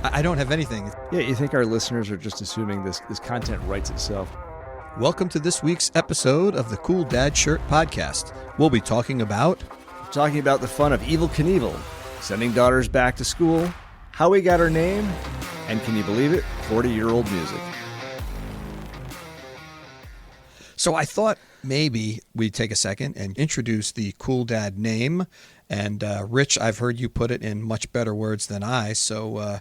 I don't have anything. Yeah, you think our listeners are just assuming this content writes itself? Welcome to this week's episode of the Cool Dad Shirt Podcast. We'll be talking about the fun of Evel Knievel, sending daughters back to school, how we got our name, and can you believe it, 40-year-old music. So I thought maybe we'd take a second and introduce the Cool Dad name. And Rich, I've heard you put it in much better words than I. So,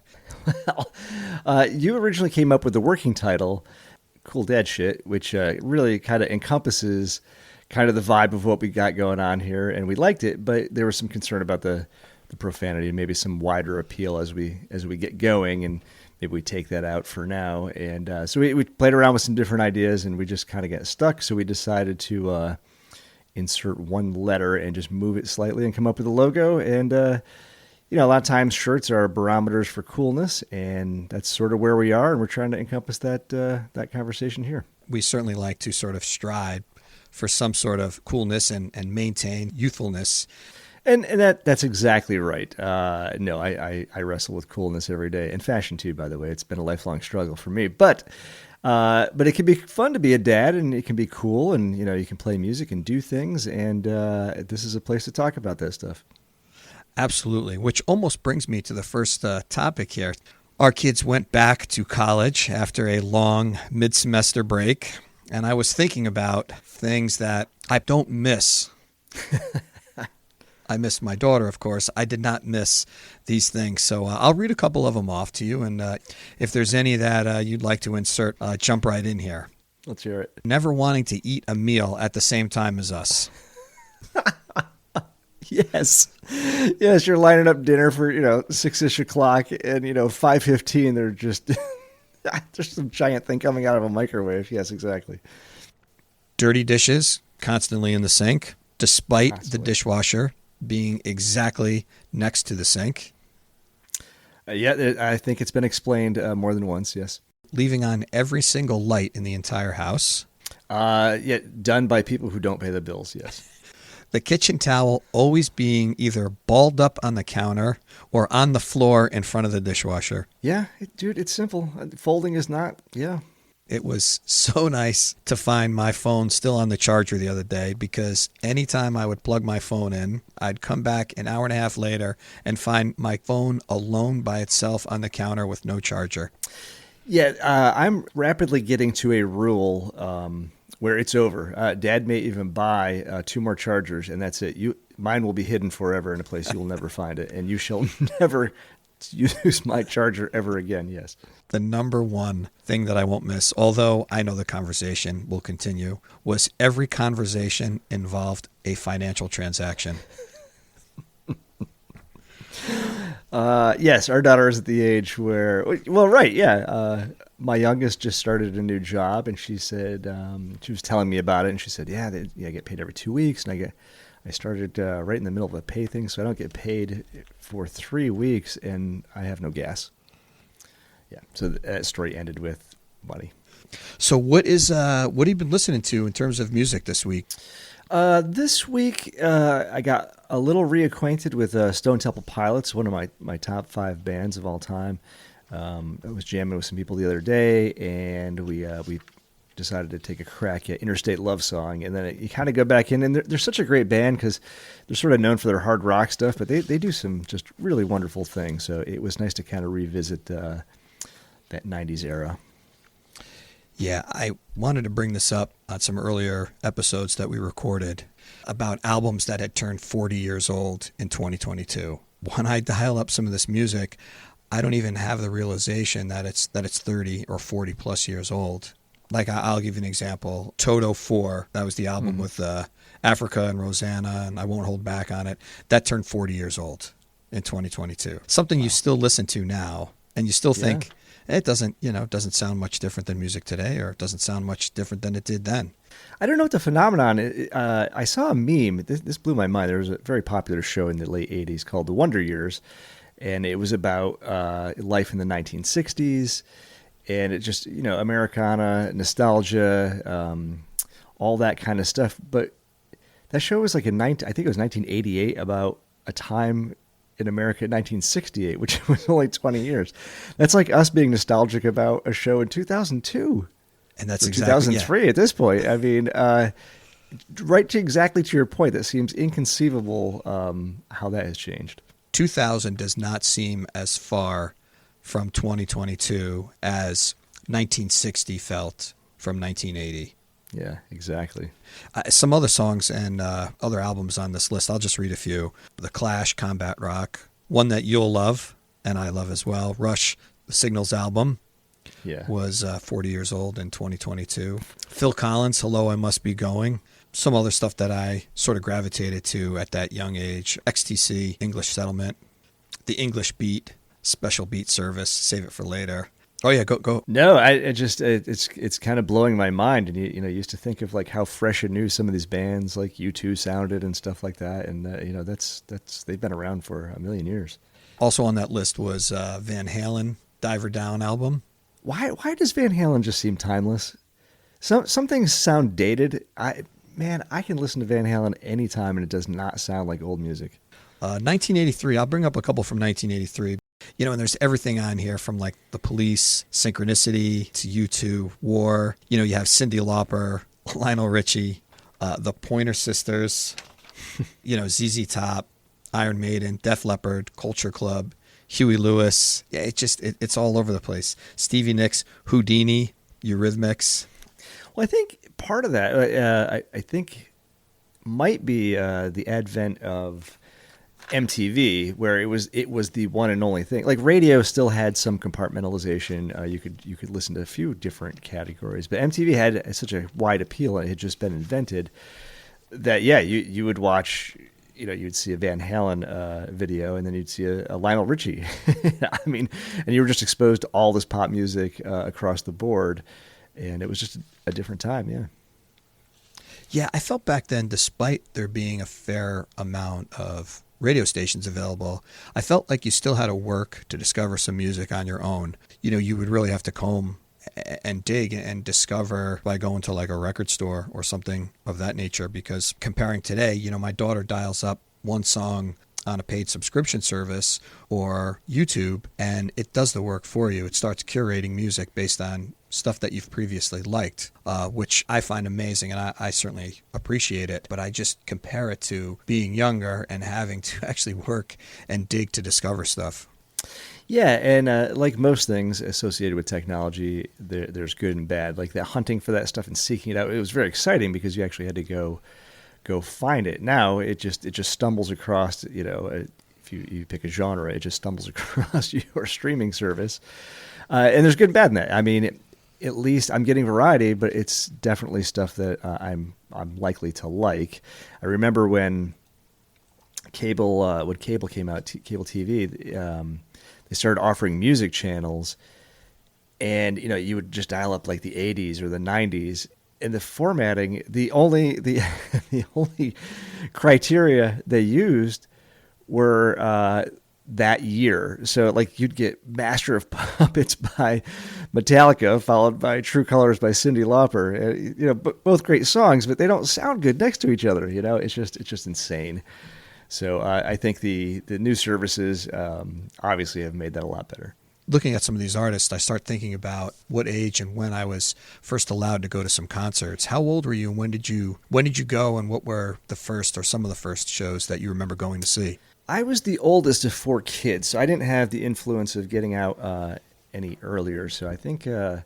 you originally came up with the working title, Cool Dad Shit, which really kind of encompasses kind of the vibe of what we got going on here, and we liked it. But there was some concern about the profanity and maybe some wider appeal as we get going, and maybe we take that out for now. And so we played around with some different ideas, and we just kind of got stuck. So we decided to insert one letter and just move it slightly and come up with a logo. And, a lot of times shirts are barometers for coolness, and that's sort of where we are. And we're trying to encompass that conversation here. We certainly like to sort of strive for some sort of coolness and maintain youthfulness. And that's exactly right. I wrestle with coolness every day, and fashion too, by the way. It's been a lifelong struggle for me. But it can be fun to be a dad, and it can be cool, and you can play music and do things, and this is a place to talk about that stuff. Absolutely, which almost brings me to the first topic here. Our kids went back to college after a long mid-semester break, and I was thinking about things that I don't miss. I miss my daughter, of course. I did not miss these things. So I'll read a couple of them off to you. And if there's any that you'd like to insert, jump right in here. Let's hear it. Never wanting to eat a meal at the same time as us. Yes. Yes, you're lining up dinner for, 6-ish o'clock, and, 5:15, they're just, there's some giant thing coming out of a microwave. Yes, exactly. Dirty dishes constantly in the sink, despite the dishwasher being exactly next to the sink. I think it's been explained more than once, yes. Leaving on every single light in the entire house. Done by people who don't pay the bills, yes. The kitchen towel always being either balled up on the counter or on the floor in front of the dishwasher. Yeah, dude, it's simple. Folding is not, yeah. It was so nice to find my phone still on the charger the other day, because anytime I would plug my phone in, I'd come back an hour and a half later and find my phone alone by itself on the counter with no charger. Yeah, I'm rapidly getting to a rule where it's over. Dad may even buy 2 more chargers, and that's it. Mine will be hidden forever in a place you will never find it, and you shall never use my charger ever again, yes. The number one thing that I won't miss, although I know the conversation will continue, was every conversation involved a financial transaction. Yes, our daughter is at the age where, well, right, yeah. My youngest just started a new job, and she said, she was telling me about it, and she said, I get paid every 2 weeks, and I started right in the middle of a pay thing, so I don't get paid for 3 weeks, and I have no gas. Yeah, so that story ended with money. So what have you been listening to in terms of music this week? This week, I got a little reacquainted with Stone Temple Pilots, one of my top 5 bands of all time. I was jamming with some people the other day, and we decided to take a crack at Interstate Love Song, and then you kind of go back in, and they're such a great band because they're sort of known for their hard rock stuff, but they do some just really wonderful things. So it was nice to kind of revisit that 90s era. Yeah, I wanted to bring this up on some earlier episodes that we recorded about albums that had turned 40 years old in 2022. When I dial up some of this music, I don't even have the realization that it's 30 or 40 plus years old. Like, I'll give you an example. Toto 4, that was the album with Africa and Rosanna, and I Won't Hold Back on it. That turned 40 years old in 2022. Something you still listen to now, and you still think, it doesn't sound much different than music today, or it doesn't sound much different than it did then. I don't know what the phenomenon is. I saw a meme. This blew my mind. There was a very popular show in the late 80s called The Wonder Years, and it was about life in the 1960s, and it just, Americana, nostalgia, all that kind of stuff. But that show was like I think it was 1988, about a time in America in 1968, which was only 20 years. That's like us being nostalgic about a show in 2002 And that's or exactly, yeah. 2003 at this point. I mean, right to exactly to your point, that seems inconceivable how that has changed. 2000 does not seem as far from 2022 as 1960 felt from 1980. Yeah, exactly. Some other songs and other albums on this list, I'll just read a few. The Clash, Combat Rock. One that you'll love, and I love as well. Rush, the Signals album, Yeah. was 40 years old in 2022. Phil Collins, Hello, I Must Be Going. Some other stuff that I sort of gravitated to at that young age. XTC, English Settlement. The English Beat, Special Beat Service, Save It for Later. Oh yeah, go. No, I just it's kind of blowing my mind, and you know, used to think of like how fresh and new some of these bands like U2 sounded and stuff like that, and you know, that's they've been around for a million years. Also on that list was Van Halen, Diver Down album. Why does Van Halen just seem timeless? Some things sound dated. I can listen to Van Halen anytime, and it does not sound like old music. 1983, I'll bring up a couple from 1983. You know, and there's everything on here from like The Police, Synchronicity, to U2, War. You know, you have Cyndi Lauper, Lionel Richie, the Pointer Sisters, you know, ZZ Top, Iron Maiden, Def Leppard, Culture Club, Huey Lewis. Yeah, it's all over the place. Stevie Nicks, Houdini, Eurythmics. Well, I think part of that, I think, might be the advent of MTV, where it was the one and only thing. Like radio still had some compartmentalization. You could listen to a few different categories, but MTV had such a wide appeal, and it had just been invented that you would watch. You know, you'd see a Van Halen video, and then you'd see a Lionel Richie. I mean, and you were just exposed to all this pop music across the board, and it was just a different time. Yeah. Yeah, I felt back then, despite there being a fair amount of radio stations available, I felt like you still had to work to discover some music on your own. You know, you would really have to comb and dig and discover by going to like a record store or something of that nature, because comparing today, you know, my daughter dials up one song on a paid subscription service or YouTube, and it does the work for you. It starts curating music based on stuff that you've previously liked, which I find amazing, and I certainly appreciate it. But I just compare it to being younger and having to actually work and dig to discover stuff. Yeah, and like most things associated with technology, there's good and bad. Like that hunting for that stuff and seeking it out, it was very exciting because you actually had to go find it. Now it just stumbles across. You know, if you pick a genre, it just stumbles across your streaming service. And there's good and bad in that. I mean, at least I'm getting variety, but it's definitely stuff that I'm likely to like. I remember when cable came out, cable TV. They started offering music channels, and you know, you would just dial up like the 80s or the 90s, and the formatting, the only the only criteria they used were that year. So like you'd get Master of Puppets by Metallica, followed by True Colors by Cyndi Lauper. You know, both great songs, but they don't sound good next to each other. You know, it's just insane. So I think the new services obviously have made that a lot better. Looking at some of these artists, I start thinking about what age and when I was first allowed to go to some concerts. How old were you, and when did you go, and what were the first or some of the first shows that you remember going to see? I was the oldest of four kids, so I didn't have the influence of getting out any earlier. So I think in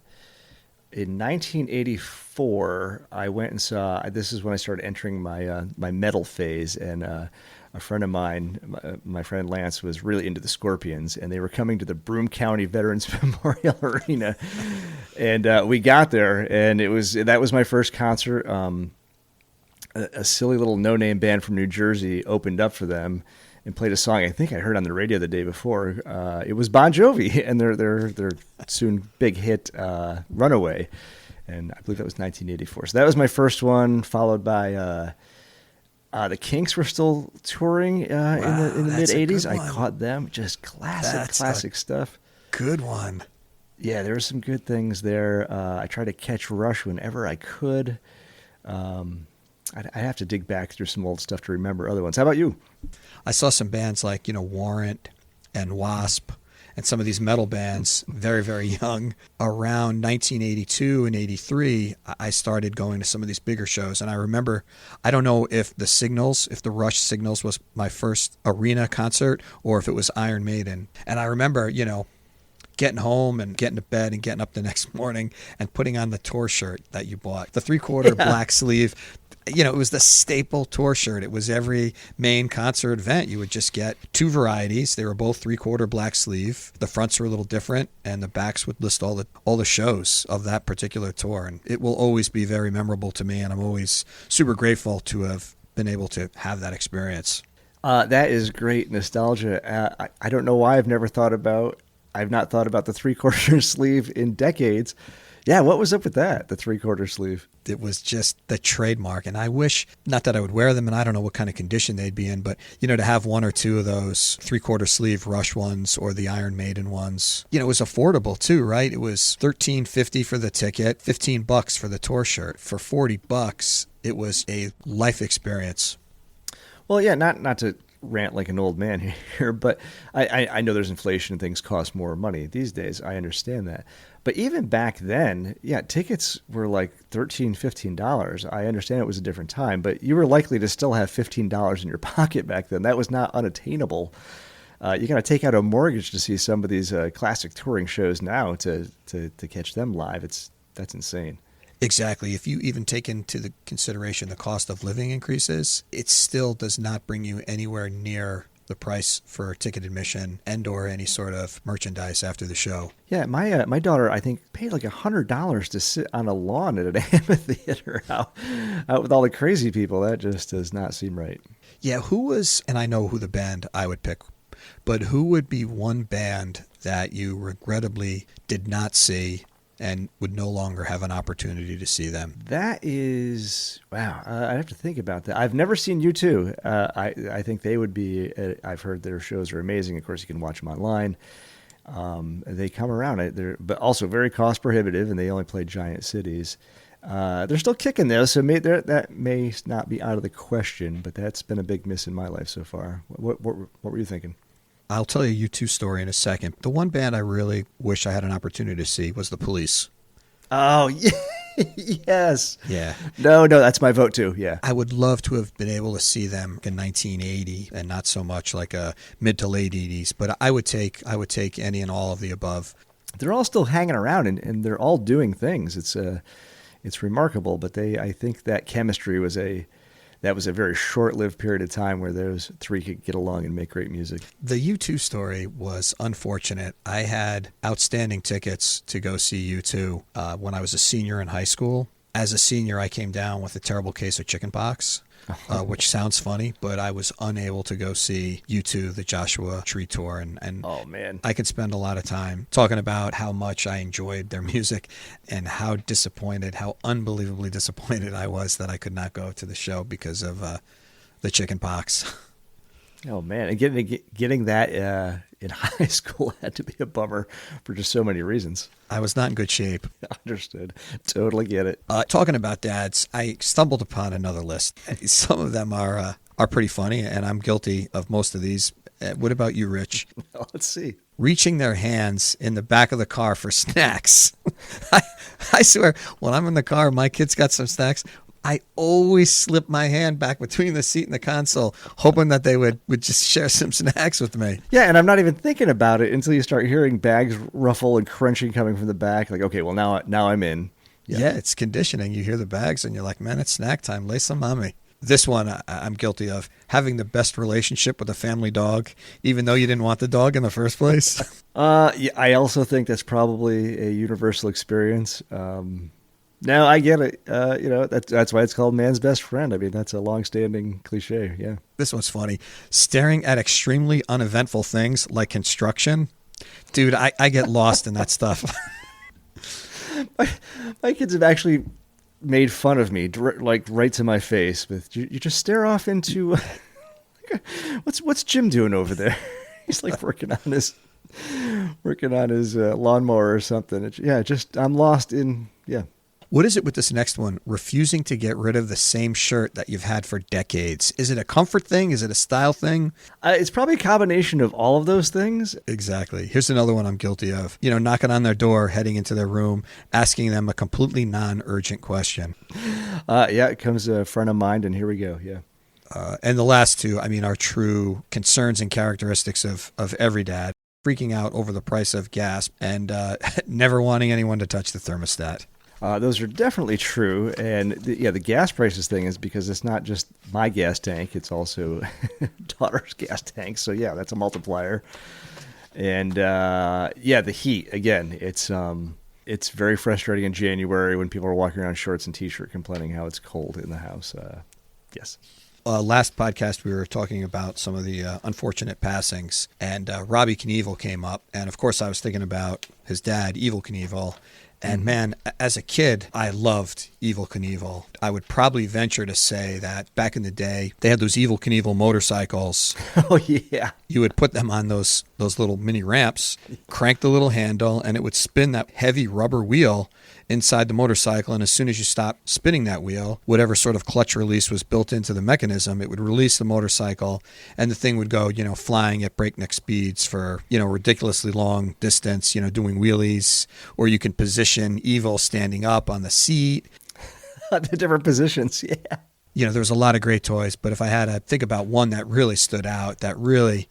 1984, I went and saw. This is when I started entering my my metal phase, and a friend of mine, my friend Lance, was really into the Scorpions, and they were coming to the Broome County Veterans Memorial Arena, and we got there, and that was my first concert. A silly little no-name band from New Jersey opened up for them and played a song I think I heard on the radio the day before. It was Bon Jovi and their soon big hit "Runaway," and I believe that was 1984. So that was my first one, followed by. The Kinks were still touring in the mid '80s. I caught them. Just classic stuff. Good one. Yeah, there were some good things there. I tried to catch Rush whenever I could. I have to dig back through some old stuff to remember other ones. How about you? I saw some bands like, Warrant and Wasp and some of these metal bands very, very young. Around 1982 and 83, I started going to some of these bigger shows. And I remember, I don't know if the Rush Signals was my first arena concert or if it was Iron Maiden. And I remember, getting home and getting to bed and getting up the next morning and putting on the tour shirt that you bought. The 3/4 black sleeve. It was the staple tour shirt. It was every main concert event. You would just get two varieties. They were both 3/4 black sleeve. The fronts were a little different, and the backs would list all the shows of that particular tour. And it will always be very memorable to me, and I'm always super grateful to have been able to have that experience. That is great nostalgia. I don't know why I've not thought about the 3/4 sleeve in decades. Yeah, what was up with that? The 3/4 sleeve. It was just the trademark. And I wish, not that I would wear them, and I don't know what kind of condition they'd be in, but, to have one or two of those 3/4 sleeve Rush ones or the Iron Maiden ones. It was affordable too, right? It was $13.50 for the ticket, $15 for the tour shirt. For $40, it was a life experience. Well, yeah, not to rant like an old man here, but I know there's inflation and things cost more money these days. I understand that. But even back then, yeah, tickets were like $13, $15. I understand it was a different time, but you were likely to still have $15 in your pocket back then. That was not unattainable. You got to take out a mortgage to see some of these classic touring shows now to catch them live. That's insane. Exactly. If you even take into the consideration the cost of living increases, it still does not bring you anywhere near the price for ticket admission and or any sort of merchandise after the show. Yeah, my daughter, I think, paid like $100 to sit on a lawn at an amphitheater out with all the crazy people. That just does not seem right. Yeah, and I know who the band I would pick, but who would be one band that you regrettably did not see and would no longer have an opportunity to see them? That is, wow. I have to think about that. I've never seen U2. I think they would be. I've heard their shows are amazing. Of course, you can watch them online. They come around. But also very cost prohibitive, and they only play giant cities. They're still kicking though, so that may not be out of the question. But that's been a big miss in my life so far. What were you thinking? I'll tell you a U2 story in a second. The one band I really wish I had an opportunity to see was the Police. Oh, yeah. Yes. Yeah. No, that's my vote too. Yeah. I would love to have been able to see them in 1980 and not so much like a mid to late 80s, but I would take any and all of the above. They're all still hanging around and they're all doing things. It's remarkable, but I think that chemistry was a very short-lived period of time where those three could get along and make great music. The U2 story was unfortunate. I had outstanding tickets to go see U2 when I was a senior in high school. As a senior, I came down with a terrible case of chickenpox, which sounds funny, but I was unable to go see U2, the Joshua Tree Tour. And oh, man. I could spend a lot of time talking about how much I enjoyed their music and how unbelievably disappointed I was that I could not go to the show because of the chickenpox. Oh, man. And getting that in high school had to be a bummer for just so many reasons. I was not in good shape. Understood. Totally get it. Talking about dads, I stumbled upon another list. Some of them are pretty funny, and I'm guilty of most of these. What about you, Rich? Let's see. Reaching their hands in the back of the car for snacks. I swear, when I'm in the car, my kid's got some snacks. I always slip my hand back between the seat and the console, hoping that they would just share some snacks with me. Yeah, and I'm not even thinking about it until you start hearing bags ruffle and crunching coming from the back. Like, okay, well, now I'm in. Yeah, it's conditioning. You hear the bags and you're like, man, it's snack time. Lay some on me. This one I'm guilty of. Having the best relationship with a family dog, even though you didn't want the dog in the first place. Yeah, I also think that's probably a universal experience. No, I get it. That's why it's called man's best friend. I mean, that's a long-standing cliche. Yeah. This one's funny. Staring at extremely uneventful things like construction. Dude, I get lost in that stuff. My kids have actually made fun of me, like right to my face. With you just stare off into what's Jim doing over there? He's like working on his lawnmower or something. I'm lost in. Yeah. What is it with this next one? Refusing to get rid of the same shirt that you've had for decades. Is it a comfort thing? Is it a style thing? It's probably a combination of all of those things. Exactly. Here's another one I'm guilty of. Knocking on their door, heading into their room, asking them a completely non-urgent question. Yeah, it comes a front of mind, and here we go. Yeah. And the last two, are true concerns and characteristics of every dad. Freaking out over the price of gas and never wanting anyone to touch the thermostat. Those are definitely true. And the gas prices thing is because it's not just my gas tank, it's also daughter's gas tank. So, yeah, that's a multiplier. And, the heat, again, it's very frustrating in January when people are walking around shorts and T-shirt complaining how it's cold in the house. Yes. Last podcast, we were talking about some of the unfortunate passings, and Robbie Knievel came up. And, of course, I was thinking about his dad, Evel Knievel. And, man, as a kid, I loved Evel Knievel. I would probably venture to say that back in the day, they had those Evel Knievel motorcycles. Oh, yeah. You would put them on those little mini ramps, crank the little handle, and it would spin that heavy rubber wheel inside the motorcycle. And as soon as you stopped spinning that wheel, whatever sort of clutch release was built into the mechanism, it would release the motorcycle, and the thing would go, flying at breakneck speeds for, ridiculously long distance, doing wheelies, or you can position Evel standing up on the seat. The different positions, yeah. There was a lot of great toys, but if I had to think about one that really stood out, that really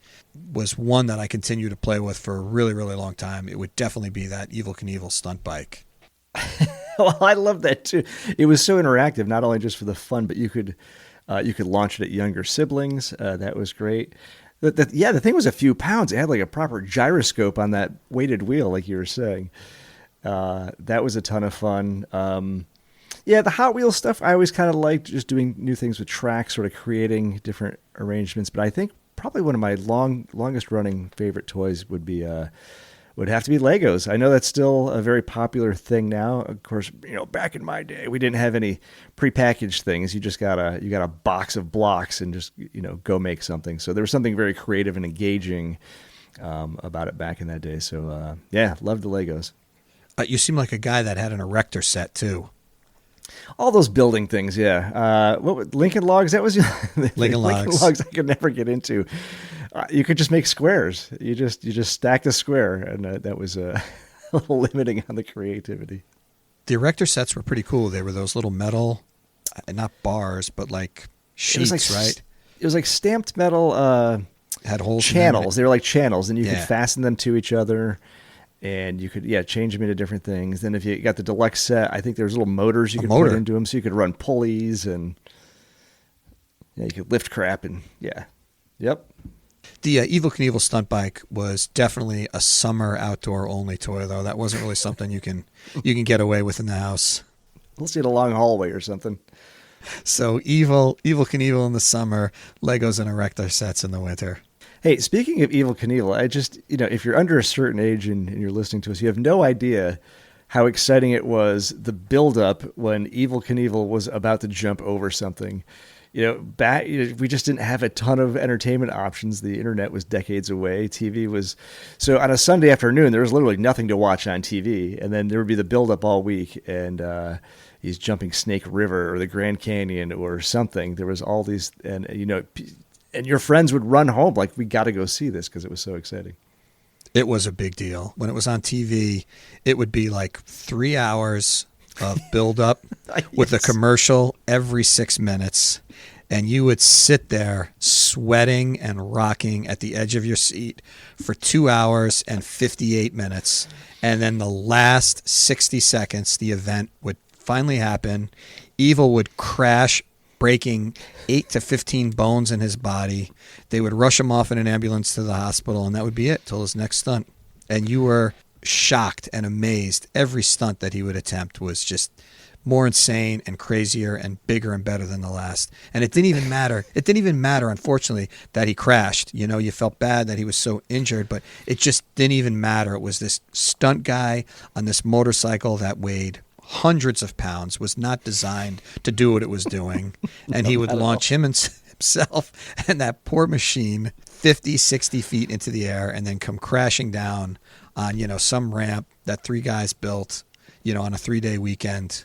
was one that I continue to play with for a really, really long time, it would definitely be that Evel Knievel stunt bike. Well, I love that too. It was so interactive, not only just for the fun, but you could launch it at younger siblings. That was great. The thing was a few pounds. It had like a proper gyroscope on that weighted wheel, like you were saying. That was a ton of fun. The Hot Wheels stuff, I always kind of liked just doing new things with tracks, sort of creating different arrangements. But I think probably one of my longest running favorite toys would have to be Legos. I know that's still a very popular thing now. Of course, back in my day, we didn't have any prepackaged things. You got a box of blocks and just go make something. So there was something very creative and engaging about it back in that day. So loved the Legos. You seem like a guy that had an erector set too. All those building things, yeah. Lincoln Logs? That was Lincoln Logs. I could never get into. You could just make squares. You just stacked a square, and that was a little limiting on the creativity. The erector sets were pretty cool. They were those little metal, not bars, but like sheets, right? It was like stamped metal. Had holes. Channels. They were like channels, and you could fasten them to each other. And you could, change them into different things. Then if you got the deluxe set, I think there's little motors you could put into them, so you could run pulleys and you could lift crap and yep. The Evel Knievel stunt bike was definitely a summer outdoor only toy, though. That wasn't really something you can get away with in the house. We'll see it a long hallway or something. So Evel Knievel in the summer, Legos and erector sets in the winter. Hey, speaking of Evel Knievel, I just, if you're under a certain age and you're listening to us, you have no idea how exciting it was, the buildup when Evel Knievel was about to jump over something. We just didn't have a ton of entertainment options. The internet was decades away. TV was, so on a Sunday afternoon, there was literally nothing to watch on TV. And then there would be the buildup all week, and he's jumping Snake River or the Grand Canyon or something. There was all these, and your friends would run home like, we got to go see this because it was so exciting. It was a big deal. When it was on TV, it would be like 3 hours of build-up with a commercial every 6 minutes. And you would sit there sweating and rocking at the edge of your seat for 2 hours and 58 minutes. And then the last 60 seconds, the event would finally happen. Evel would crash, breaking 8 to 15 bones in his body. They would rush him off in an ambulance to the hospital, and that would be it till his next stunt. And you were shocked and amazed. Every stunt that he would attempt was just more insane and crazier and bigger and better than the last. And it didn't even matter. It didn't even matter, unfortunately, that he crashed. You felt bad that he was so injured, but it just didn't even matter. It was this stunt guy on this motorcycle that weighed hundreds of pounds, was not designed to do what it was doing. And he would launch himself and that poor machine 50, 60 feet into the air and then come crashing down on, some ramp that 3 guys built, on a 3-day weekend.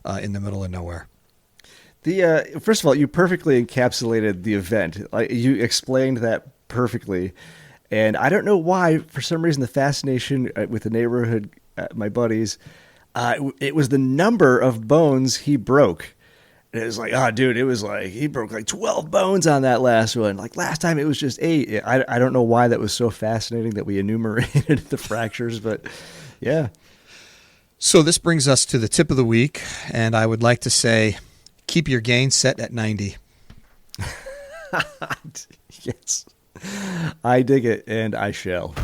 in the middle of nowhere. The first of all, you perfectly encapsulated the event. Like, you explained that perfectly, and I don't know why. For some reason, the fascination with the neighborhood, my buddies, it was the number of bones he broke. And it was like, oh, dude, it was like he broke like 12 bones on that last one. Like last time, it was just 8. I don't know why that was so fascinating that we enumerated the fractures, but yeah. So this brings us to the tip of the week, and I would like to say, keep your gain set at 90. Yes, I dig it, and I shall.